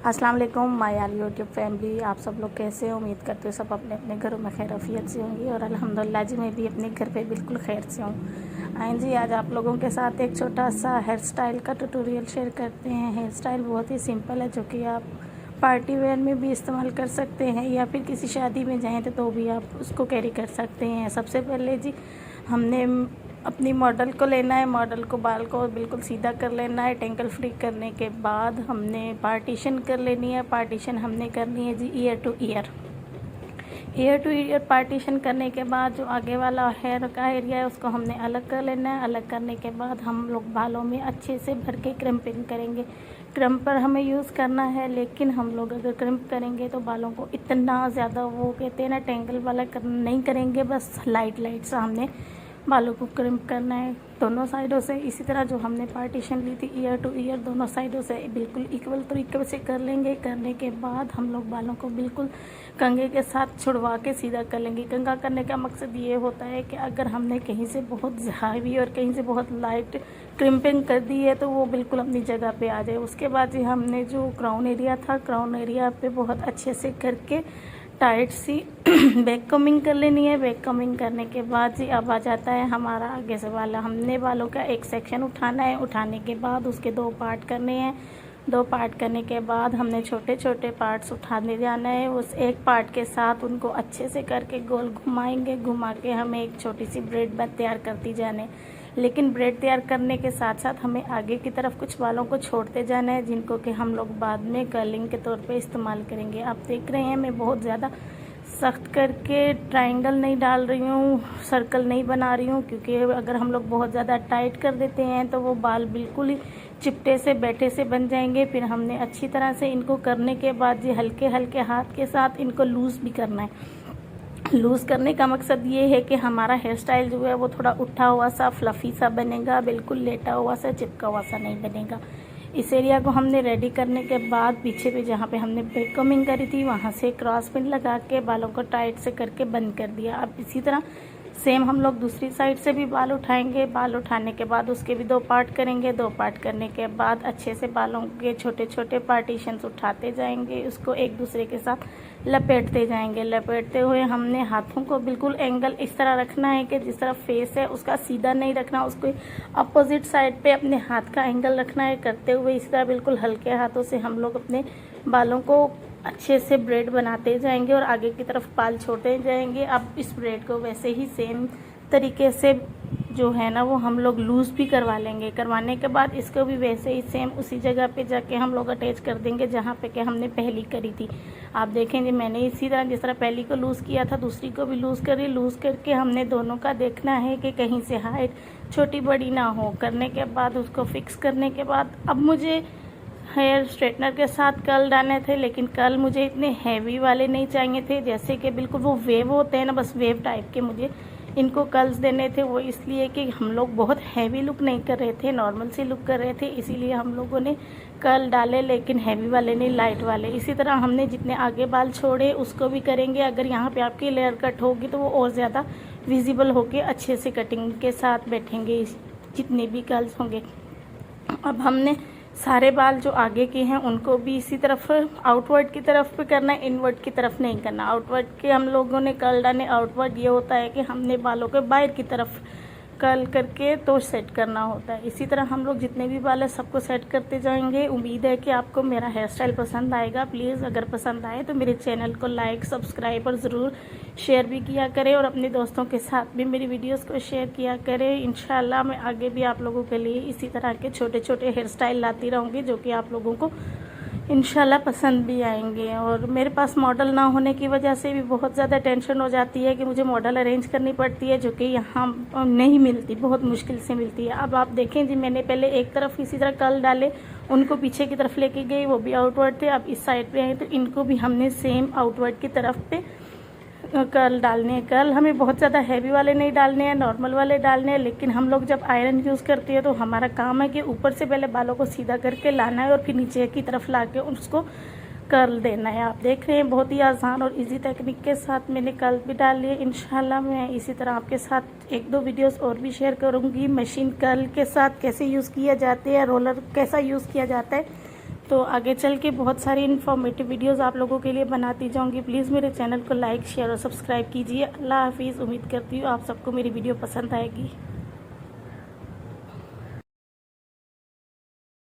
अस्सलाम वालेकुम my all YouTube family. आप सब लोग कैसे हो? उम्मीद करते हो सब अपने अपने घरों में खैर आफियत से होंगी और अल्हम्दुलिल्लाह जी मैं भी अपने घर पे बिल्कुल खैर से हूँ। आए जी, आज आप लोगों के साथ एक छोटा सा हेयर स्टाइल का ट्यूटोरियल शेयर करते हैं। हेयर स्टाइल बहुत ही सिंपल है जो कि आप पार्टी वेयर में भी इस्तेमाल कर सकते हैं या फिर किसी शादी में जाएँ तो भी आप उसको कैरी कर सकते हैं। सबसे पहले जी हमने अपनी मॉडल को लेना है। मॉडल को बाल को बिल्कुल सीधा कर लेना है। टेंकल फ्री करने के बाद हमने पार्टीशन कर लेनी है। पार्टीशन हमने करनी है जी year to year. Year to year partition करने के बाद जो आगे वाला हेयर का एरिया है उसको हमने अलग कर लेना है। अलग करने के बाद हम लोग बालों में अच्छे से भर के क्रम्पिंग करेंगे। क्रम्प पर हमें यूज़ करना है, लेकिन हम लोग अगर क्रम्प करेंगे तो बालों को इतना ज़्यादा वो कहते हैं ना टेंगल वाला नहीं करेंगे, बस लाइट लाइट सा हमने बालों को क्रिम्प करना है दोनों साइडों से। इसी तरह जो हमने पार्टीशन ली थी ईयर टू ईयर दोनों साइडों से बिल्कुल इक्वल तरीके से कर लेंगे। करने के बाद हम लोग बालों को बिल्कुल कंघे के साथ छुड़वा के सीधा कर लेंगे। कंघा करने का मकसद ये होता है कि अगर हमने कहीं से बहुत हैवी और कहीं से बहुत लाइट क्रिम्पिंग कर दी है तो वो बिल्कुल अपनी जगह पे आ जाए। उसके बाद ही हमने जो क्राउन एरिया था, क्राउन एरिया पे बहुत अच्छे से करके टाइट सी बैक कमिंग कर लेनी है। बैक कमिंग करने के बाद जी अब आ जाता है हमारा आगे से वाला। हमने बालों का एक सेक्शन उठाना है। उठाने के बाद उसके 2 पार्ट करने हैं। 2 पार्ट करने के बाद हमने छोटे छोटे पार्ट्स उठाने जाना है। उस एक पार्ट के साथ उनको अच्छे से करके गोल घुमाएंगे। घुमा के हमें एक छोटी सी ब्रेड तैयार करती जाने। लेकिन ब्रेड तैयार करने के साथ साथ हमें आगे की तरफ कुछ बालों को छोड़ते जाना है, जिनको कि हम लोग बाद में कर्लिंग के तौर पे इस्तेमाल करेंगे। आप देख रहे हैं मैं बहुत ज़्यादा सख्त करके ट्रायंगल नहीं डाल रही हूँ, सर्कल नहीं बना रही हूँ, क्योंकि अगर हम लोग बहुत ज़्यादा टाइट कर देते हैं तो वो बाल बिल्कुल ही चिपटे से बैठे से बन जाएंगे। फिर हमने अच्छी तरह से इनको करने के बाद ये हल्के हल्के हाथ के साथ इनको लूज़ भी करना है। लूज़ करने का मकसद ये है कि हमारा हेयर स्टाइल जो है वो थोड़ा उठा हुआ सा फ्लफ़ी सा बनेगा, बिल्कुल लेटा हुआ सा चिपका हुआ सा नहीं बनेगा। इस एरिया को हमने रेडी करने के बाद पीछे पे जहाँ पे हमने बैक कमिंग करी थी वहाँ से क्रॉस पिन लगा के बालों को टाइट से करके बंद कर दिया। अब इसी तरह सेम हम लोग दूसरी साइड से भी बाल उठाएंगे। बाल उठाने के बाद उसके भी 2 पार्ट करेंगे। 2 पार्ट करने के बाद अच्छे से बालों के छोटे छोटे पार्टीशंस उठाते जाएंगे, उसको एक दूसरे के साथ लपेटते जाएंगे। लपेटते हुए हमने हाथों को बिल्कुल एंगल इस तरह रखना है कि जिस तरह फेस है उसका सीधा नहीं रखना, उसको अपोजिट साइड पे अपने हाथ का एंगल रखना है। करते हुए इस तरह बिल्कुल हल्के हाथों से हम लोग अपने बालों को अच्छे से ब्रेड बनाते जाएंगे और आगे की तरफ बाल छोड़ते जाएंगे। अब इस ब्रेड को वैसे ही सेम तरीके से जो है ना वो हम लोग लूज़ भी करवा लेंगे। करवाने के बाद इसको भी वैसे ही सेम उसी जगह पे जाके हम लोग अटैच कर देंगे जहाँ पे कि हमने पहली करी थी। आप देखेंगे मैंने इसी तरह जिस तरह पहली को लूज़ किया था दूसरी को भी लूज़ करी। लूज़ करके हमने दोनों का देखना है कि कहीं से हाइट छोटी बड़ी ना हो। करने के बाद उसको फिक्स करने के बाद अब मुझे हेयर स्ट्रेटनर के साथ कर्ल डालने थे, लेकिन कर्ल मुझे इतने हैवी वाले नहीं चाहिए थे, जैसे कि बिल्कुल वो वेव होते हैं ना, बस वेव टाइप के मुझे इनको कर्ल्स देने थे। वो इसलिए कि हम लोग बहुत हैवी लुक नहीं कर रहे थे, नॉर्मल सी लुक कर रहे थे, इसीलिए हम लोगों ने कर्ल डाले, लेकिन हैवी वाले नहीं, लाइट वाले। इसी तरह हमने जितने आगे बाल छोड़े उसको भी करेंगे। अगर यहाँ पे आपकी लेयर कट होगी तो वो और ज़्यादा विजिबल होके अच्छे से कटिंग के साथ बैठेंगे जितने भी कर्ल्स होंगे। अब हमने सारे बाल जो आगे के हैं उनको भी इसी तरफ आउटवर्ड की तरफ पे करना है, इनवर्ड की तरफ नहीं करना। आउटवर्ड के हम लोगों ने कर्ल डाले, आउटवर्ड ये होता है कि हमने बालों के बाहर की तरफ कर्ल करके तो सेट करना होता है। इसी तरह हम लोग जितने भी बाल है सबको सेट करते जाएंगे। उम्मीद है कि आपको मेरा हेयर स्टाइल पसंद आएगा। प्लीज़ अगर पसंद आए तो मेरे चैनल को लाइक सब्सक्राइब और ज़रूर शेयर भी किया करें और अपने दोस्तों के साथ भी मेरी वीडियोस को शेयर किया करें। इंशाल्लाह मैं आगे भी आप लोगों के लिए इसी तरह के छोटे छोटे हेयर स्टाइल लाती रहूँगी जो कि आप लोगों को इंशाल्लाह पसंद भी आएंगे। और मेरे पास मॉडल ना होने की वजह से भी बहुत ज़्यादा टेंशन हो जाती है कि मुझे मॉडल अरेंज करनी पड़ती है, जो कि यहाँ नहीं मिलती, बहुत मुश्किल से मिलती है। अब आप देखें जी मैंने पहले एक तरफ इसी तरह कर्ल डाले, उनको पीछे की तरफ लेके गई, वो भी आउटवर्ड थे। अब इस साइड पे आए तो इनको भी हमने सेम आउटवर्ड की तरफ पे कर्ल डालने हैं। कर्ल हमें बहुत ज़्यादा हैवी वाले नहीं डालने हैं, नॉर्मल वाले डालने हैं। लेकिन हम लोग जब आयरन यूज़ करते हैं तो हमारा काम है कि ऊपर से पहले बालों को सीधा करके लाना है और फिर नीचे की तरफ ला के उसको कर्ल देना है। आप देख रहे हैं बहुत ही आसान और इजी टेक्निक के साथ मैंने कर्ल भी डाल लिए। इंशाल्लाह मैं इसी तरह आपके साथ 1-2 वीडियोस और भी शेयर करूँगी। मशीन कर्ल के साथ कैसे यूज़ किया जाते हैं, रोलर कैसा यूज़ किया जाता है, तो आगे चल के बहुत सारी इन्फॉर्मेटिव वीडियोस आप लोगों के लिए बनाती जाऊंगी। प्लीज़ मेरे चैनल को लाइक शेयर और सब्सक्राइब कीजिए। अल्लाह हाफिज़। उम्मीद करती हूँ आप सबको मेरी वीडियो पसंद आएगी।